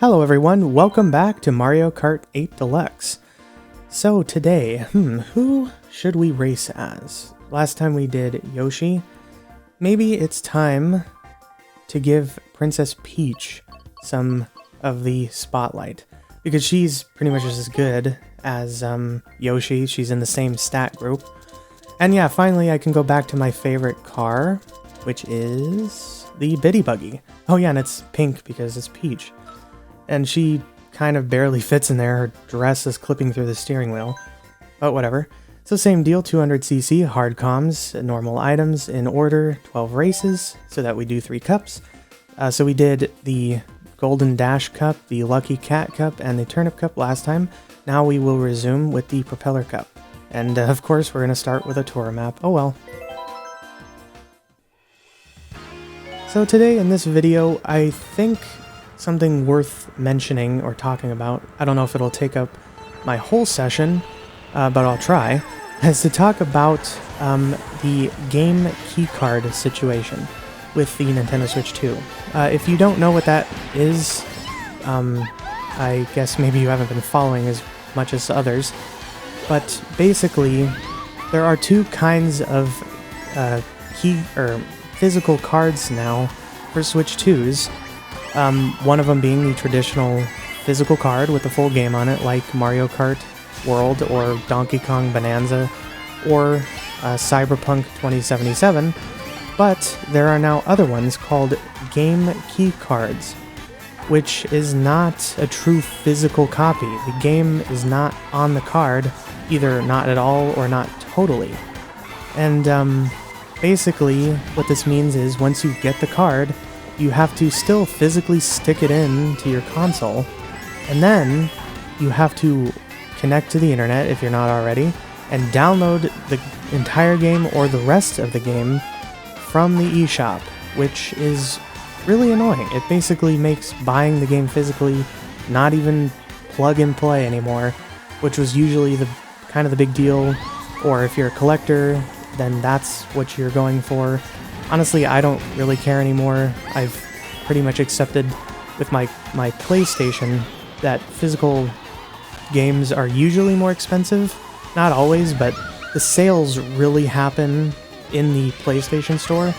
Hello everyone, welcome back to Mario Kart 8 Deluxe. So today, who should we race as? Last time we did Yoshi. Maybe it's time to give Princess Peach some of the spotlight, because she's pretty much just as good as Yoshi. She's in the same stat group. And yeah, finally I can go back to my favorite car, which is the Biddy Buggy. Oh yeah, and it's pink because it's Peach. And she kind of barely fits in there. Her dress is clipping through the steering wheel. But whatever. So same deal, 200cc, hard comms, normal items in order, 12 races, so that we do 3 cups. So we did the Golden Dash Cup, the Lucky Cat Cup, and the Turnip Cup last time. Now we will resume with the Propeller Cup. And of course we're going to start with a tour map. Oh well. So today in this video, I think something worth mentioning or talking about, I don't know if it'll take up my whole session, but I'll try, is to talk about the game keycard situation with the Nintendo Switch 2. If you don't know what that is, I guess maybe you haven't been following as much as others, but basically there are two kinds of physical cards now for Switch 2s. One of them being the traditional physical card with the full game on it, like Mario Kart World or Donkey Kong Bonanza or Cyberpunk 2077, but there are now other ones called game key cards, which is not a true physical copy. The game is not on the card, either not at all or not totally. And basically what this means is once you get the card, you have to still physically stick it in to your console, and then you have to connect to the internet if you're not already, and download the entire game or the rest of the game from the eShop, which is really annoying. It basically makes buying the game physically not even plug and play anymore, which was usually the kind of the big deal, or if you're a collector, then that's what you're going for. Honestly, I don't really care anymore. I've pretty much accepted with my PlayStation that physical games are usually more expensive. Not always, but the sales really happen in the PlayStation Store.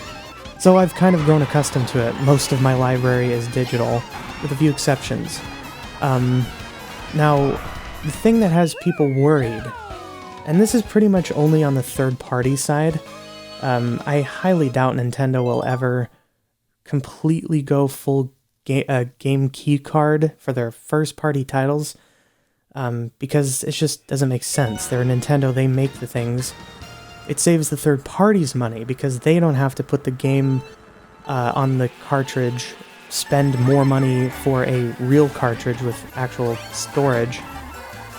So I've kind of grown accustomed to it. Most of my library is digital, with a few exceptions. Now, the thing that has people worried, and this is pretty much only on the third-party side, I highly doubt Nintendo will ever completely go full game key card for their first-party titles, because it just doesn't make sense. They're Nintendo, they make the things. It saves the third parties money because they don't have to put the game on the cartridge, spend more money for a real cartridge with actual storage.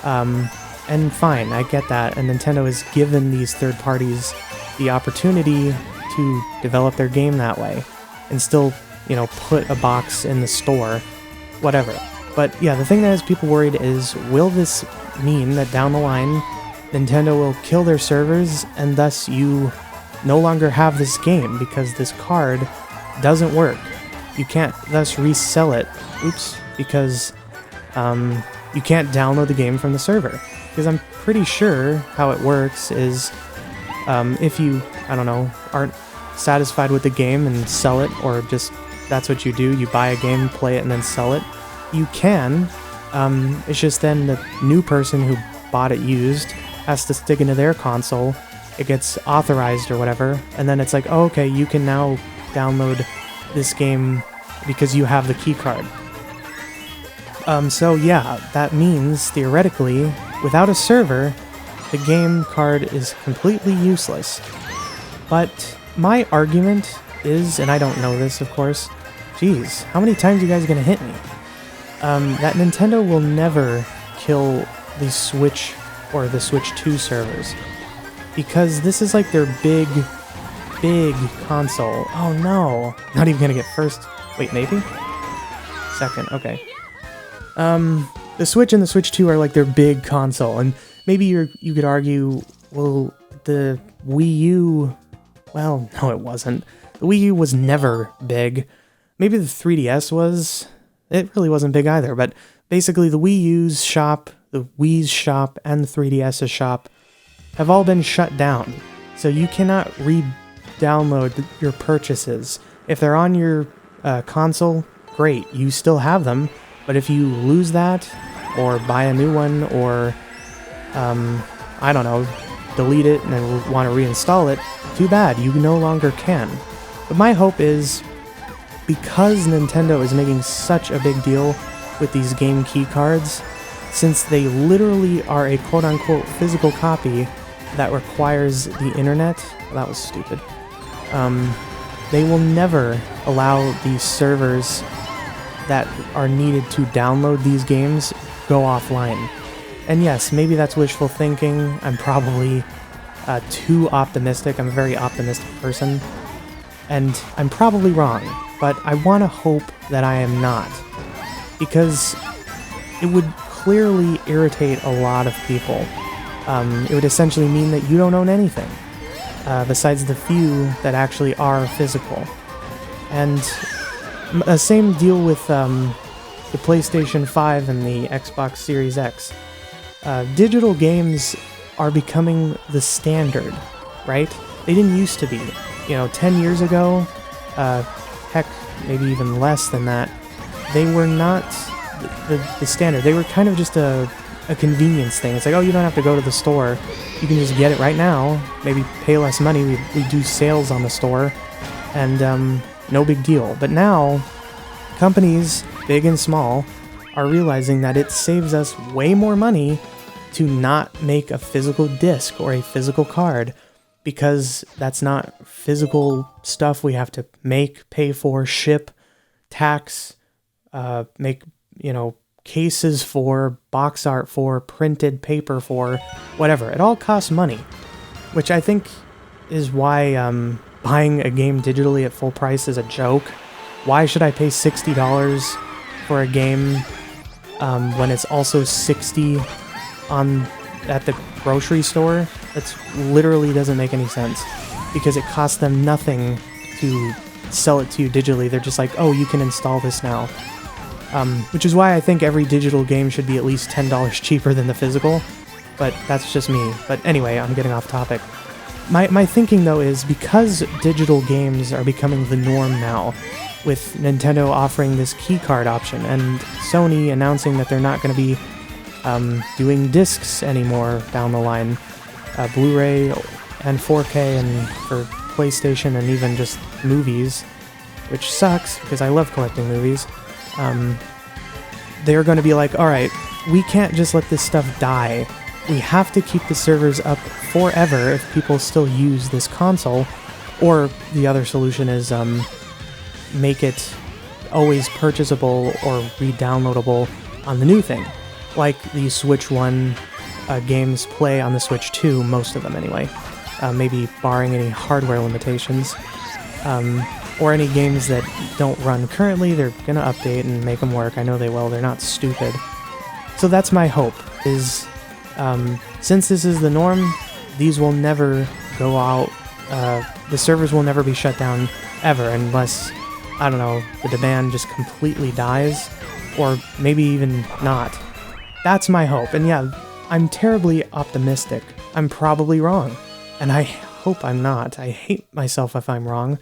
And fine, I get that, and Nintendo has given these third parties the opportunity to develop their game that way, and still, put a box in the store, whatever. But yeah, the thing that has people worried is, will this mean that down the line, Nintendo will kill their servers, and thus you no longer have this game, because this card doesn't work. You can't thus resell it, because you can't download the game from the server. Because I'm pretty sure how it works is, if you, aren't satisfied with the game and sell it, or just that's what you do, you buy a game, play it, and then sell it, you can. It's just then the new person who bought it used has to stick into their console, it gets authorized or whatever, and then it's like, oh, okay, you can now download this game because you have the key card. So yeah, that means, theoretically, without a server, the game card is completely useless. But my argument is, and I don't know this, of course, geez, how many times are you guys gonna hit me? That Nintendo will never kill the Switch or the Switch 2 servers, because this is like their big console. Oh no, not even gonna get first. Wait, maybe? Second, okay. The Switch and the Switch 2 are like their big console, and maybe you could argue, well, the Wii U, well, no it wasn't. The Wii U was never big. Maybe the 3DS was, it really wasn't big either, but basically the Wii U's shop, the Wii's shop, and the 3DS's shop have all been shut down. So you cannot re-download your purchases. If they're on your console, great, you still have them, but if you lose that, or buy a new one, or, I don't know, delete it and then want to reinstall it, too bad, you no longer can. But my hope is, because Nintendo is making such a big deal with these game key cards, since they literally are a quote-unquote physical copy that requires the internet, well, that was stupid, they will never allow these servers that are needed to download these games go offline. And yes, maybe that's wishful thinking. I'm probably too optimistic. I'm a very optimistic person. And I'm probably wrong, but I want to hope that I am not. Because it would clearly irritate a lot of people. It would essentially mean that you don't own anything, besides the few that actually are physical. And the same deal with the PlayStation 5 and the Xbox Series X. Digital games are becoming the standard, right? They didn't used to be. 10 years ago, heck, maybe even less than that, they were not the standard. They were kind of just a convenience thing. It's like, oh, you don't have to go to the store. You can just get it right now. Maybe pay less money. We do sales on the store, and no big deal. But now, companies, big and small, are realizing that it saves us way more money to not make a physical disc or a physical card, because that's not physical stuff we have to make, pay for, ship, tax, make, cases for, box art for, printed paper for, whatever. It all costs money, which I think is why buying a game digitally at full price is a joke. Why should I pay $60 for a game when it's also $60 at the grocery store? That literally doesn't make any sense, because it costs them nothing to sell it to you digitally. They're just like, oh, you can install this now. Which is why I think every digital game should be at least $10 cheaper than the physical, but that's just me. But anyway, I'm getting off topic. My thinking, though, is because digital games are becoming the norm now, with Nintendo offering this keycard option, and Sony announcing that they're not going to be doing discs anymore down the line, Blu-ray and 4K, and for PlayStation, and even just movies, which sucks, because I love collecting movies. They're going to be like, alright, we can't just let this stuff die. We have to keep the servers up forever if people still use this console. Or the other solution is make it always purchasable or re-downloadable on the new thing. Like the Switch 1 games play on the Switch 2, most of them anyway. Maybe barring any hardware limitations. Or any games that don't run currently, they're gonna update and make them work. I know they will, they're not stupid. So that's my hope, is since this is the norm, these will never go out, the servers will never be shut down ever, unless, I don't know, the demand just completely dies, or maybe even not. That's my hope, and yeah, I'm terribly optimistic. I'm probably wrong, and I hope I'm not. I hate myself if I'm wrong.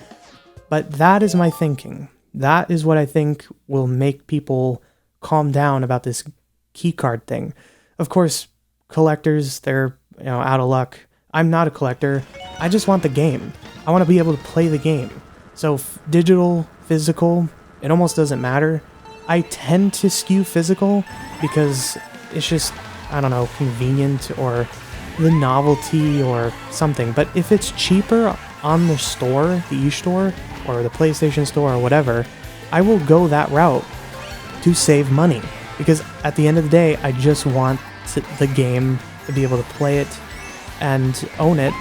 But that is my thinking. That is what I think will make people calm down about this keycard thing. Of course, collectors, they're out of luck. I'm not a collector. I just want the game. I want to be able to play the game. So digital, physical, it almost doesn't matter. I tend to skew physical because it's just, I don't know, convenient or the novelty or something. But if it's cheaper on the store, the eStore, or the PlayStation Store, or whatever, I will go that route to save money. Because at the end of the day, I just want the game to be able to play it and own it.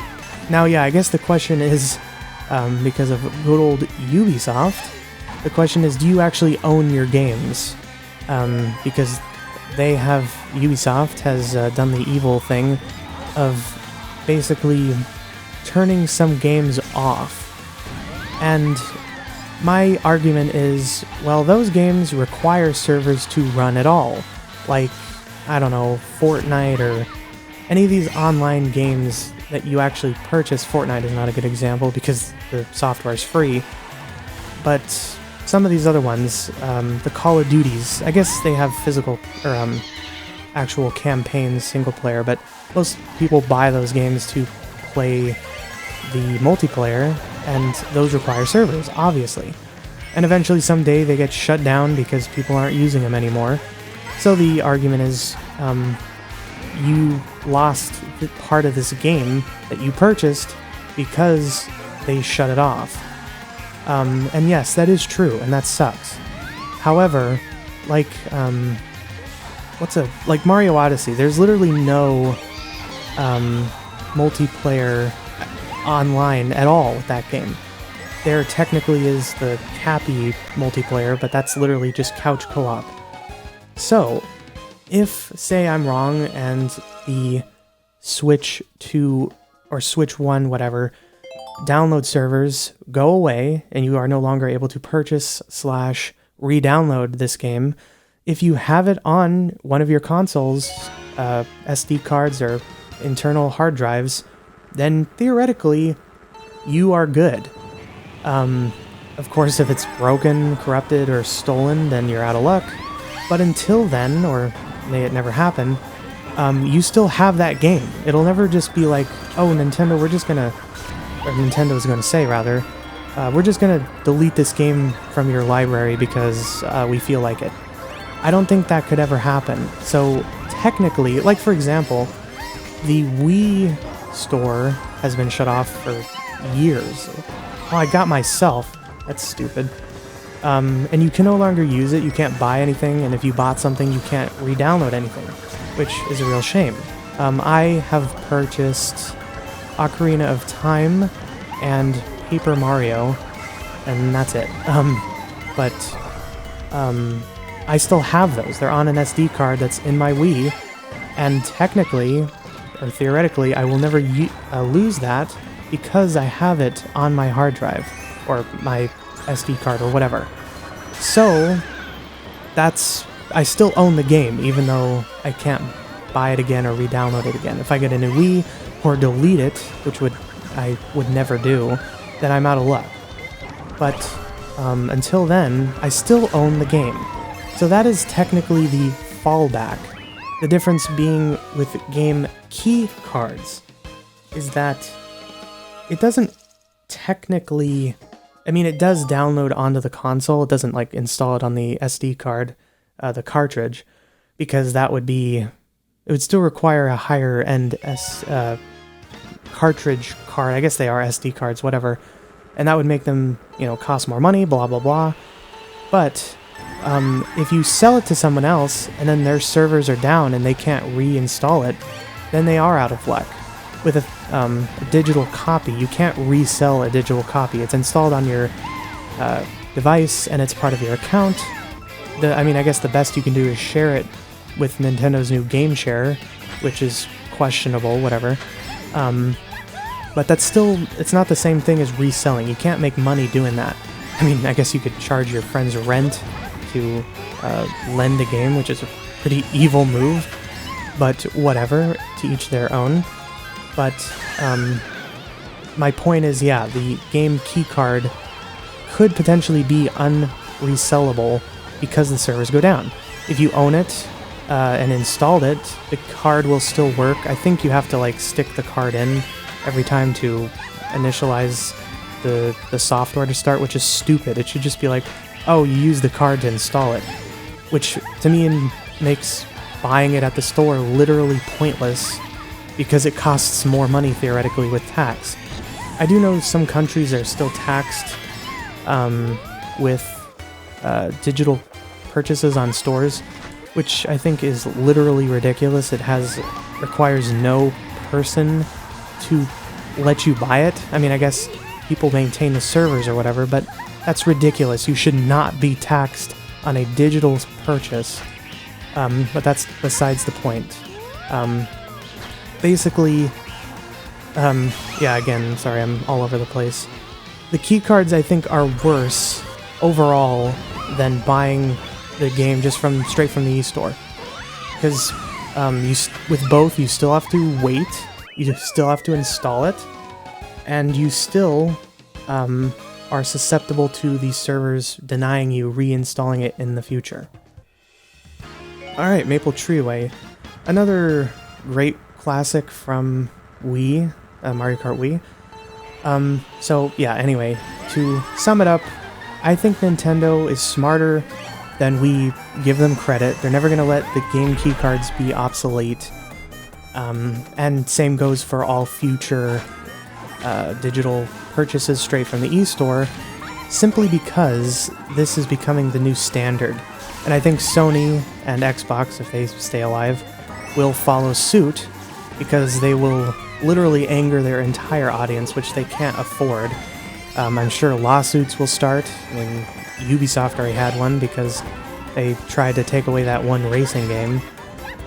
Now, yeah, I guess the question is, because of good old Ubisoft, the question is, do you actually own your games? Because Ubisoft has done the evil thing of basically turning some games off. And my argument is, well, those games require servers to run at all. Like, I don't know, Fortnite or any of these online games that you actually purchase. Fortnite is not a good example because the software is free, but some of these other ones, the Call of Duties, I guess they have physical or actual campaigns, single player, but most people buy those games to play the multiplayer, and those require servers, obviously. And eventually someday they get shut down because people aren't using them anymore. So the argument is, you lost part of this game that you purchased because they shut it off. And yes, that is true, and that sucks. However, like, like Mario Odyssey, there's literally no multiplayer online at all with that game. There technically is the Cappy multiplayer, but that's literally just couch co-op. So, if, say, I'm wrong and the Switch 2 or Switch 1, whatever, download servers go away and you are no longer able to purchase / re-download this game, if you have it on one of your consoles, SD cards or internal hard drives, then theoretically you are good. Of course, if it's broken, corrupted, or stolen, then you're out of luck. But until then, or may it never happen, you still have that game. It'll never just be like, oh, Nintendo, Nintendo's gonna say, rather, we're just gonna delete this game from your library because we feel like it. I don't think that could ever happen. So technically, like for example, the Wii store has been shut off for years. Oh, I got myself. That's stupid. And you can no longer use it, you can't buy anything, and if you bought something, you can't re-download anything, which is a real shame. I have purchased Ocarina of Time and Paper Mario, and that's it. I still have those. They're on an SD card that's in my Wii, and technically, or theoretically, I will never lose that because I have it on my hard drive, or my SD card, or whatever. So, I still own the game, even though I can't buy it again or re-download it again. If I get a new Wii, or delete it, which I would never do, then I'm out of luck. But until then, I still own the game. So that is technically the fallback. The difference being with game key cards is that it doesn't technically... I mean, it does download onto the console. It doesn't, like, install it on the SD card, the cartridge, because that would be... It would still require a higher-end cartridge card. I guess they are SD cards, whatever. And that would make them, cost more money, blah, blah, blah. But if you sell it to someone else, and then their servers are down and they can't reinstall it, then they are out of luck. With a digital copy, you can't resell a digital copy. It's installed on your device, and it's part of your account. I guess the best you can do is share it with Nintendo's new Game Share, which is questionable, whatever. But that's still, it's not the same thing as reselling. You can't make money doing that. I mean, I guess you could charge your friends rent to lend a game, which is a pretty evil move, but whatever, to each their own. But my point is, yeah, the game keycard could potentially be unresellable because the servers go down. If you own it and installed it, the card will still work. I think you have to like stick the card in every time to initialize the software to start, which is stupid. It should just be like, oh, you use the card to install it, which to me makes buying it at the store literally pointless because it costs more money theoretically with tax. I do know some countries are still taxed with digital purchases on stores, which I think is literally ridiculous. It requires no person to let you buy it. I mean, I guess people maintain the servers or whatever, but that's ridiculous. You should not be taxed on a digital purchase. But that's besides the point. Basically, yeah, again, sorry, I'm all over the place. The keycards, I think, are worse overall than buying the game just straight from the eStore. Because with both, you still have to wait, you still have to install it, and you still are susceptible to these servers denying you reinstalling it in the future. Alright, Maple Treeway. Another great classic from Wii, Mario Kart Wii. So yeah, anyway, to sum it up, I think Nintendo is smarter than we give them credit. They're never going to let the game keycards be obsolete. And same goes for all future digital purchases straight from the eStore, simply because this is becoming the new standard. And I think Sony and Xbox, if they stay alive, will follow suit, because they will literally anger their entire audience, which they can't afford. I'm sure lawsuits will start. I mean, Ubisoft already had one because they tried to take away that one racing game.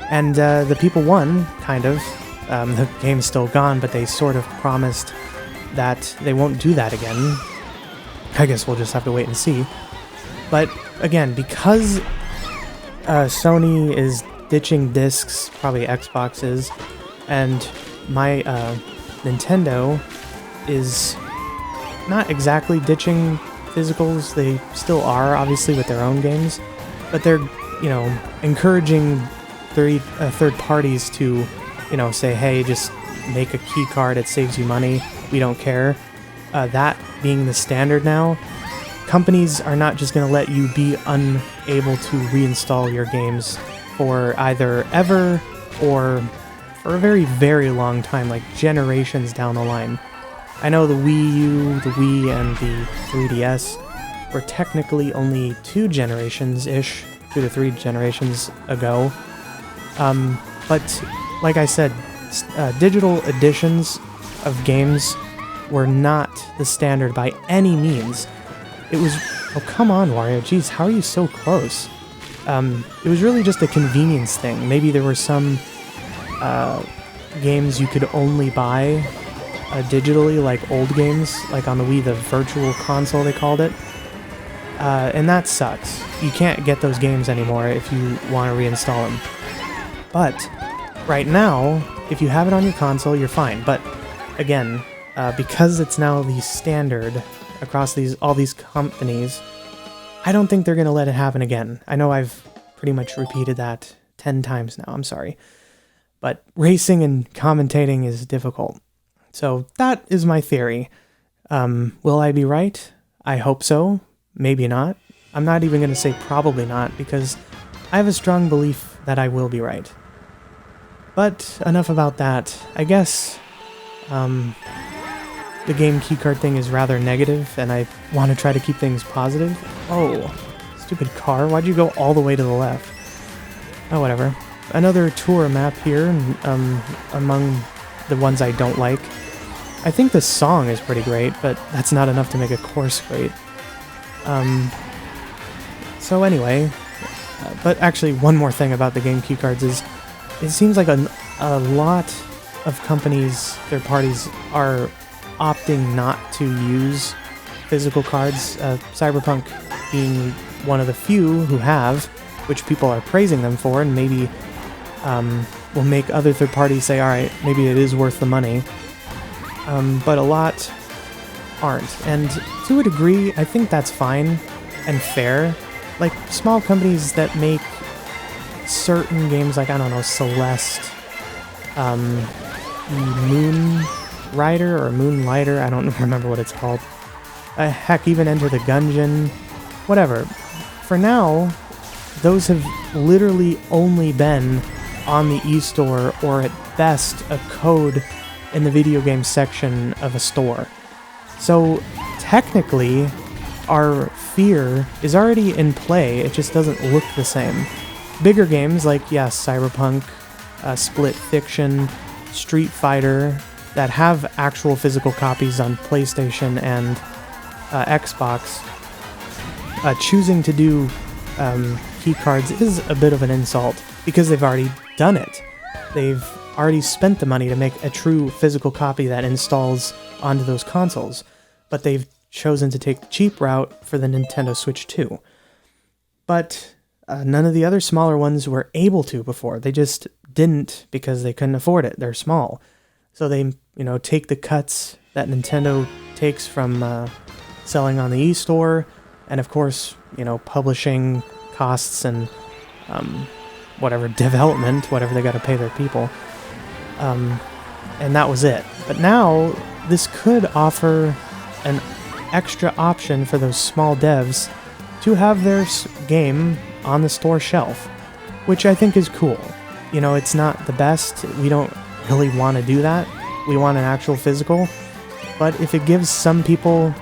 And the people won, kind of. The game's still gone, but they sort of promised that they won't do that again. I guess we'll just have to wait and see. But again, because Sony is ditching discs, probably Xbox is, and my Nintendo is not exactly ditching physicals. They still are, obviously, with their own games, but they're, you know, encouraging third parties to, you know, say, hey, just make a key card, it saves you money, we don't care. That being the standard now, companies are not just going to let you be unable to reinstall your games for either ever or for a very, very long time, like generations down the line. I know the Wii U, the Wii, and the 3DS were technically only 2 generations-ish, 2 to 3 generations ago. But like I said, digital editions of games were not the standard by any means. It was... Oh, come on, Wario. Jeez, how are you so close? It was really just a convenience thing. Maybe there were some games you could only buy digitally, like old games, like on the Wii, the Virtual Console, they called it. And that sucks. You can't get those games anymore if you want to reinstall them. But right now, if you have it on your console, you're fine. But again, because it's now the standard across all these companies, I don't think they're going to let it happen again. I know I've pretty much repeated that 10 times now, I'm sorry. But racing and commentating is difficult. So that is my theory. Will I be right? I hope so. Maybe not. I'm not even going to say probably not, because I have a strong belief that I will be right. But enough about that. I guess the game keycard thing is rather negative, and I want to try to keep things positive. Oh, stupid car. Why'd you go all the way to the left? Oh, whatever. Another tour map here, among the ones I don't like. I think the song is pretty great, but that's not enough to make a course great. So anyway, but actually one more thing about the game keycards is, it seems like a lot of companies, third parties, are opting not to use physical cards, Cyberpunk being one of the few who have, which people are praising them for, and maybe will make other third parties say, alright, maybe it is worth the money. But a lot aren't. And to a degree, I think that's fine and fair. Like, small companies that make certain games, like, I don't know, Celeste, Moon Rider or Moonlighter, I don't remember what it's called. Heck, even Enter the Gungeon, whatever. For now, those have literally only been on the eStore, or at best, a code in the video game section of a store. So, technically, our fear is already in play, it just doesn't look the same. Bigger games like, yes, Cyberpunk, Split Fiction, Street Fighter, that have actual physical copies on PlayStation and Xbox, choosing to do keycards is a bit of an insult, because they've already done it. They've already spent the money to make a true physical copy that installs onto those consoles, but they've chosen to take the cheap route for the Nintendo Switch 2. But none of the other smaller ones were able to before. They just didn't because they couldn't afford it. They're small. So they, take the cuts that Nintendo takes from selling on the e-store, and of course, publishing costs and whatever development, whatever they got to pay their people. And that was it. But now, this could offer an extra option for those small devs to have their game on the store shelf, which I think is cool. It's not the best. We don't really want to do that. We want an actual physical. But if it gives some people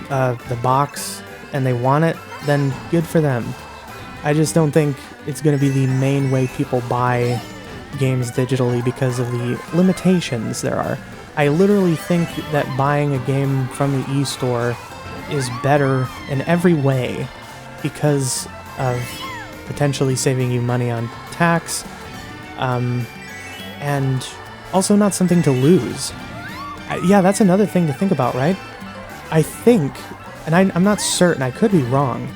the box and they want it, then good for them. I just don't think it's going to be the main way people buy games digitally because of the limitations there are. I literally think that buying a game from the e-store is better in every way because of potentially saving you money on tax, and also not something to lose. Yeah, that's another thing to think about, right? I think, and I'm not certain, I could be wrong,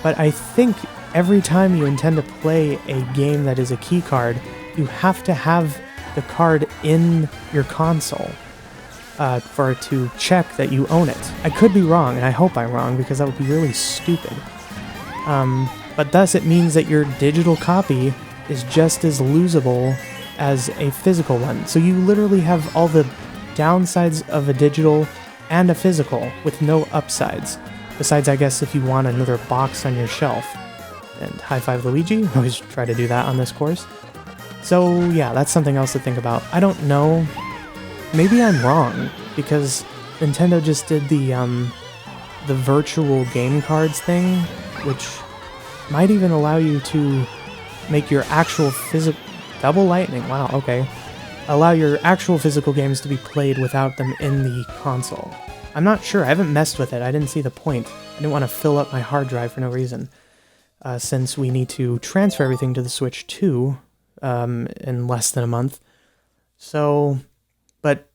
but I think every time you intend to play a game that is a key card, you have to have the card in your console for it to check that you own it. I could be wrong, and I hope I'm wrong, because that would be really stupid. But thus it means that your digital copy is just as losable as a physical one. So you literally have all the downsides of a digital and a physical with no upsides. Besides, I guess, if you want another box on your shelf. And high five Luigi, always try to do that on this course. So yeah, that's something else to think about. I don't know, maybe I'm wrong, because Nintendo just did the virtual game cards thing, which might even allow you to make your actual double lightning, wow, okay. Allow your actual physical games to be played without them in the console. I'm not sure, I haven't messed with it, I didn't see the point. I didn't want to fill up my hard drive for no reason. Since we need to transfer everything to the Switch 2 in less than a month. So, but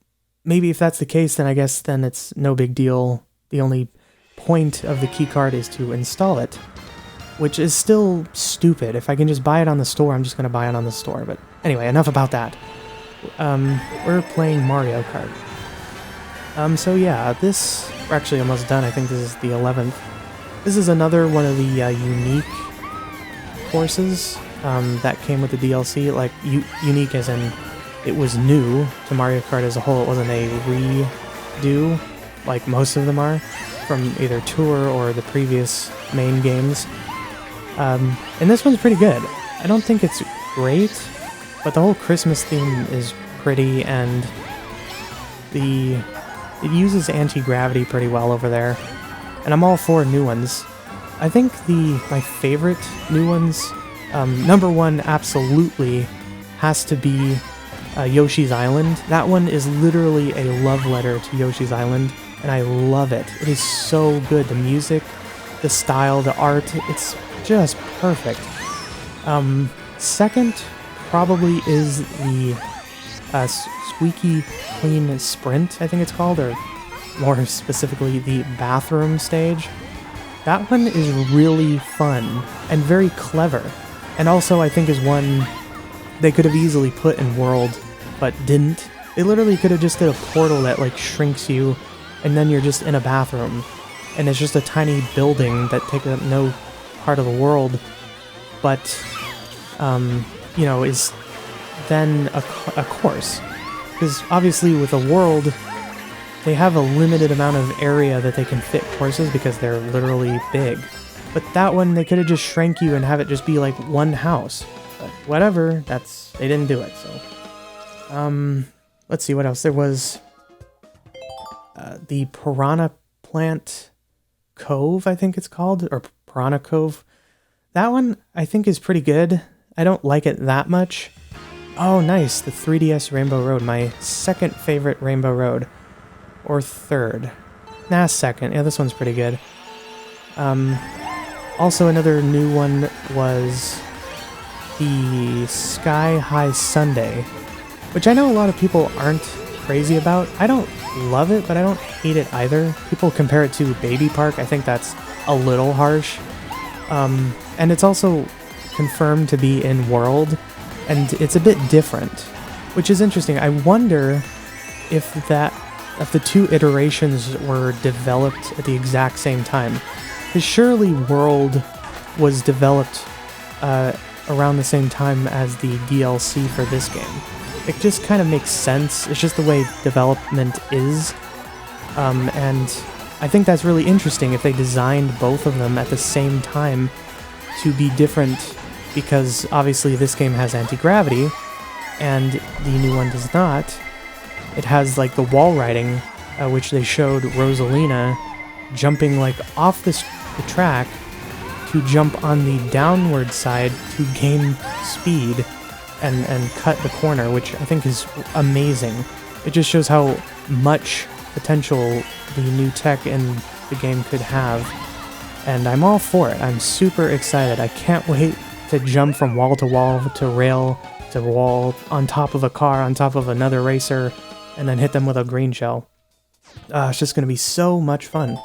maybe if that's the case, then I guess then it's no big deal. The only point of the keycard is to install it, which is still stupid. If I can just buy it on the store, I'm just going to buy it on the store. But anyway, enough about that. We're playing Mario Kart. So yeah, we're actually almost done. I think this is the 11th. This is another one of the unique courses that came with the DLC. Like, unique as in it was new to Mario Kart as a whole. It wasn't a redo, like most of them are, from either Tour or the previous main games. And this one's pretty good. I don't think it's great, but the whole Christmas theme is pretty, and it uses anti-gravity pretty well over there. And I'm all for new ones. I think my favorite new ones, number one absolutely has to be Yoshi's Island. That one is literally a love letter to Yoshi's Island, and I love it. It is so good. The music, the style, the art, it's just perfect. Second probably is the Squeaky Clean Sprint, I think it's called, or more specifically, the bathroom stage. That one is really fun and very clever, and also I think is one they could have easily put in World, but didn't. They literally could have just did a portal that like shrinks you, and then you're just in a bathroom, and it's just a tiny building that takes up no part of the world, but is then a course, because obviously with a world, they have a limited amount of area that they can fit courses because they're literally big. But that one, they could have just shrank you and have it just be like one house. But whatever, they didn't do it, so. Let's see what else. There was the Piranha Plant Cove, I think it's called, or Piranha Cove. That one, I think, is pretty good. I don't like it that much. Oh, nice, the 3DS Rainbow Road, my second favorite Rainbow Road. Or third. Nah, second. Yeah, this one's pretty good. Also, another new one was the Sky High Sundae, which I know a lot of people aren't crazy about. I don't love it, but I don't hate it either. People compare it to Baby Park. I think that's a little harsh. And it's also confirmed to be in world, and it's a bit different, which is interesting. I wonder if the two iterations were developed at the exact same time. Because surely World was developed around the same time as the DLC for this game. It just kind of makes sense. It's just the way development is. And I think that's really interesting if they designed both of them at the same time to be different, because obviously this game has anti-gravity and the new one does not. It has like the wall riding, which they showed Rosalina jumping like off the track to jump on the downward side to gain speed and cut the corner, which I think is amazing. It just shows how much potential the new tech in the game could have, and I'm all for it. I'm super excited. I can't wait to jump from wall to wall to rail to wall on top of a car, on top of another racer, and then hit them with a green shell. It's just going to be so much fun.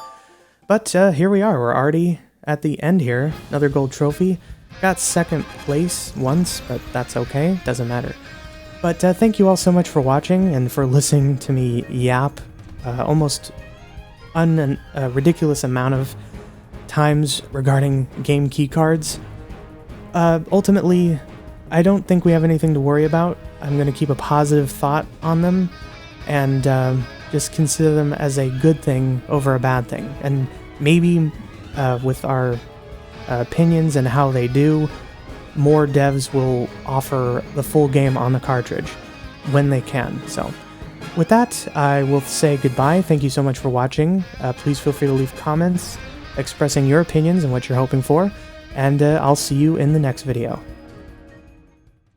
But here we are. We're already at the end here. Another gold trophy. Got second place once, but that's okay. Doesn't matter. But thank you all so much for watching and for listening to me yap almost a ridiculous amount of times regarding game keycards. Ultimately, I don't think we have anything to worry about. I'm going to keep a positive thought on them and just consider them as a good thing over a bad thing. And maybe with our opinions and how they do, more devs will offer the full game on the cartridge when they can. So with that, I will say goodbye. Thank you so much for watching. Please feel free to leave comments expressing your opinions and what you're hoping for, and I'll see you in the next video.